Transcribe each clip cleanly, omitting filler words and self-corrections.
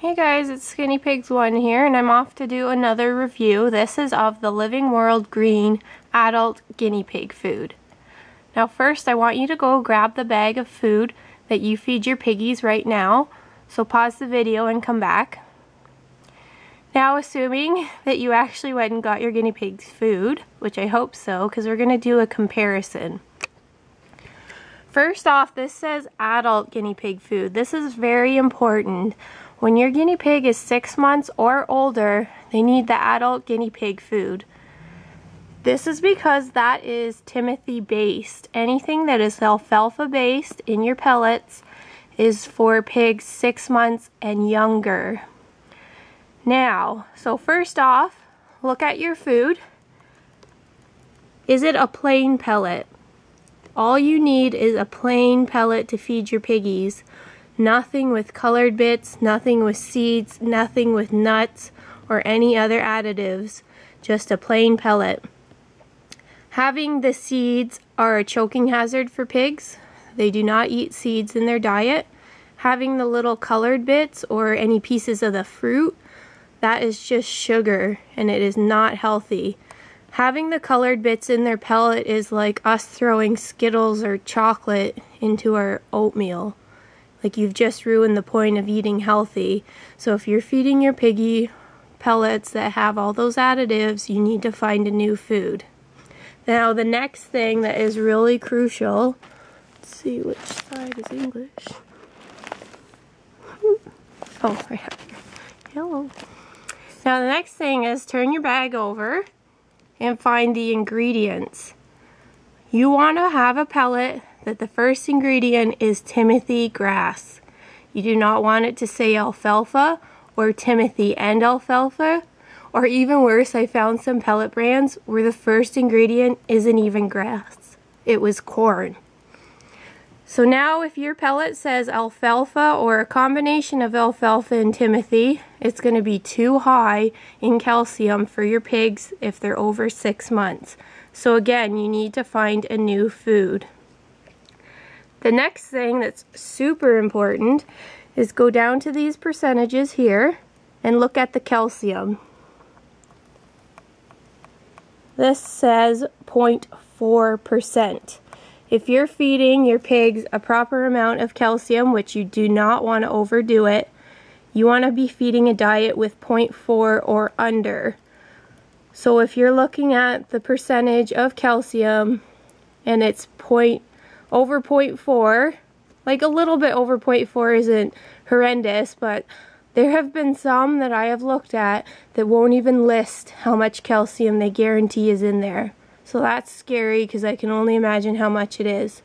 Hey guys, it's Skinny Pigs 1 here, and I'm off to do another review. This is of the Living World Green adult guinea pig food. Now first I want you to go grab the bag of food that you feed your piggies right now. So pause the video and come back. Now assuming that you actually went and got your guinea pig's food, which I hope so, because we're going to do a comparison. First off, this says adult guinea pig food. This is very important. When your guinea pig is 6 months or older, they need the adult guinea pig food. This is because that is Timothy based. Anything that is alfalfa based in your pellets is for pigs 6 months and younger. Now, so first off, look at your food. Is it a plain pellet? All you need is a plain pellet to feed your piggies. Nothing with colored bits, nothing with seeds, nothing with nuts or any other additives, just a plain pellet. Having the seeds are a choking hazard for pigs. They do not eat seeds in their diet. Having the little colored bits or any pieces of the fruit, that is just sugar and it is not healthy. Having the colored bits in their pellet is like us throwing Skittles or chocolate into our oatmeal. Like, you've just ruined the point of eating healthy. So if you're feeding your piggy pellets that have all those additives, you need to find a new food. Now the next thing that is really crucial, let's see which side is English. Oh, right here. Hello. Now the next thing is turn your bag over and find the ingredients. You want to have a pellet that the first ingredient is Timothy grass. You do not want it to say alfalfa or Timothy and alfalfa, or even worse, I found some pellet brands where the first ingredient isn't even grass. It was corn. So now if your pellet says alfalfa or a combination of alfalfa and Timothy, it's going to be too high in calcium for your pigs if they're over 6 months. So again, you need to find a new food. The next thing that's super important is go down to these percentages here and look at the calcium. This says 0.4%. If you're feeding your pigs a proper amount of calcium, which you do not want to overdo it, you want to be feeding a diet with 0.4 or under. So if you're looking at the percentage of calcium and it's over 0.4, like a little bit over 0.4 isn't horrendous, but there have been some that I have looked at that won't even list how much calcium they guarantee is in there. So that's scary because I can only imagine how much it is.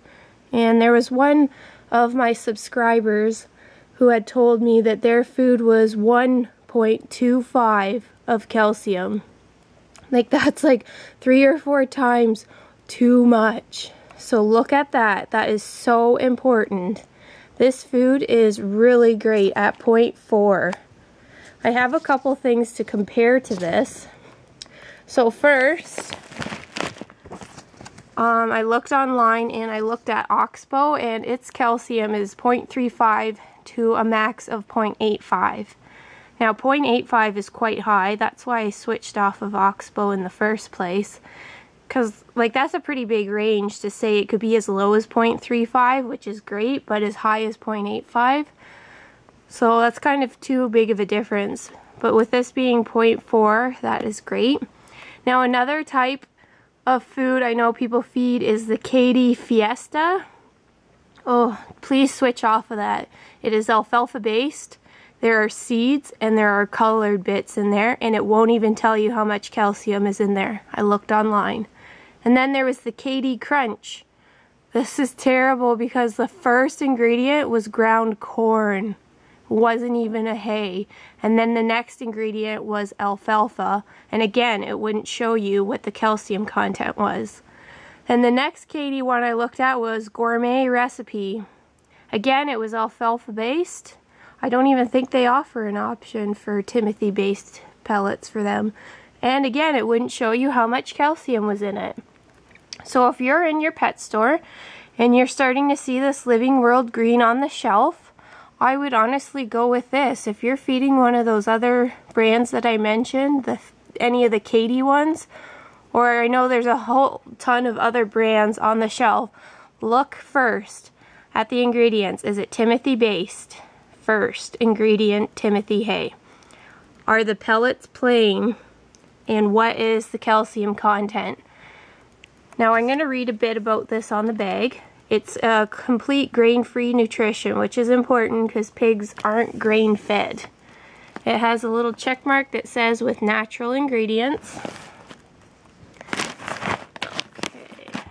And there was one of my subscribers who had told me that their food was 1.25 of calcium. Like, that's like 3 or 4 times too much. So look at that. That is so important. This food is really great at 0.4. I have a couple things to compare to this. So first, I looked online and I looked at Oxbow, and its calcium is 0.35 to a max of 0.85. Now 0.85 is quite high. That's why I switched off of Oxbow in the first place. Because, like, that's a pretty big range to say it could be as low as 0.35, which is great, but as high as 0.85. So that's kind of too big of a difference. But with this being 0.4, that is great. Now another type of food I know people feed is the Guinea Fiesta. Oh, please switch off of that. It is alfalfa based. There are seeds and there are colored bits in there, and it won't even tell you how much calcium is in there. I looked online. And then there was the Guinea Crunch. This is terrible because the first ingredient was ground corn. It wasn't even a hay. And then the next ingredient was alfalfa. And again, it wouldn't show you what the calcium content was. And the next Guinea one I looked at was Gourmet Recipe. Again, it was alfalfa based. I don't even think they offer an option for Timothy based pellets for them. And again, it wouldn't show you how much calcium was in it. So if you're in your pet store and you're starting to see this Living World Green on the shelf, I would honestly go with this. If you're feeding one of those other brands that I mentioned, any of the Katie ones, or I know there's a whole ton of other brands on the shelf, look first at the ingredients. Is it Timothy based? First ingredient, Timothy hay. Are the pellets plain? And what is the calcium content? Now I'm going to read a bit about this on the bag. It's a complete grain-free nutrition, which is important because pigs aren't grain-fed. It has a little check mark that says with natural ingredients. Okay.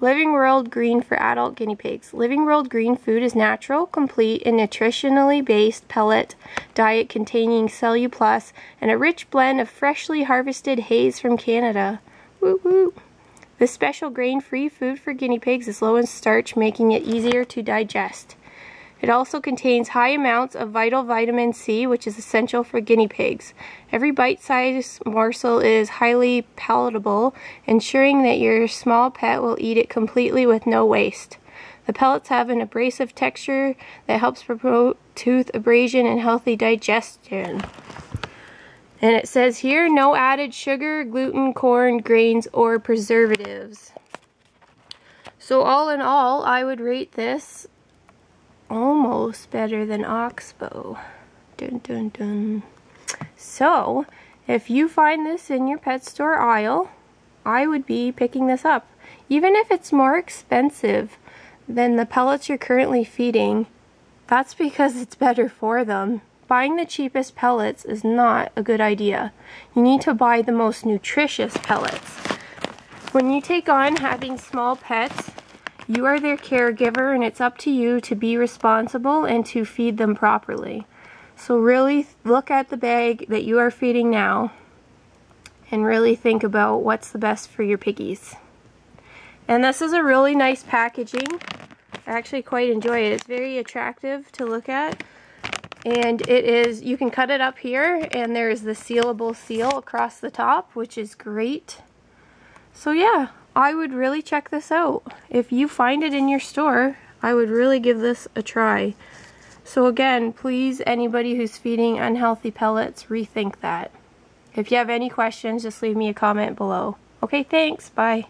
Living World Green for adult guinea pigs. Living World Green food is natural, complete, and nutritionally based pellet diet containing Celu Plus and a rich blend of freshly harvested hays from Canada. Woo woo! This special grain-free food for guinea pigs is low in starch, making it easier to digest. It also contains high amounts of vital vitamin C, which is essential for guinea pigs. Every bite-sized morsel is highly palatable, ensuring that your small pet will eat it completely with no waste. The pellets have an abrasive texture that helps promote tooth abrasion and healthy digestion. And it says here, no added sugar, gluten, corn, grains, or preservatives. So all in all, I would rate this almost better than Oxbow. Dun dun dun. So, if you find this in your pet store aisle, I would be picking this up. Even if it's more expensive than the pellets you're currently feeding, that's because it's better for them. Buying the cheapest pellets is not a good idea. You need to buy the most nutritious pellets. When you take on having small pets, you are their caregiver and it's up to you to be responsible and to feed them properly. So really look at the bag that you are feeding now and really think about what's the best for your piggies. And this is a really nice packaging. I actually quite enjoy it. It's very attractive to look at. And it is, you can cut it up here and there's the sealable seal across the top, which is great. So yeah, I would really check this out. If you find it in your store, I would really give this a try. So again, please, anybody who's feeding unhealthy pellets, rethink that. If you have any questions, just leave me a comment below. Okay, thanks, bye.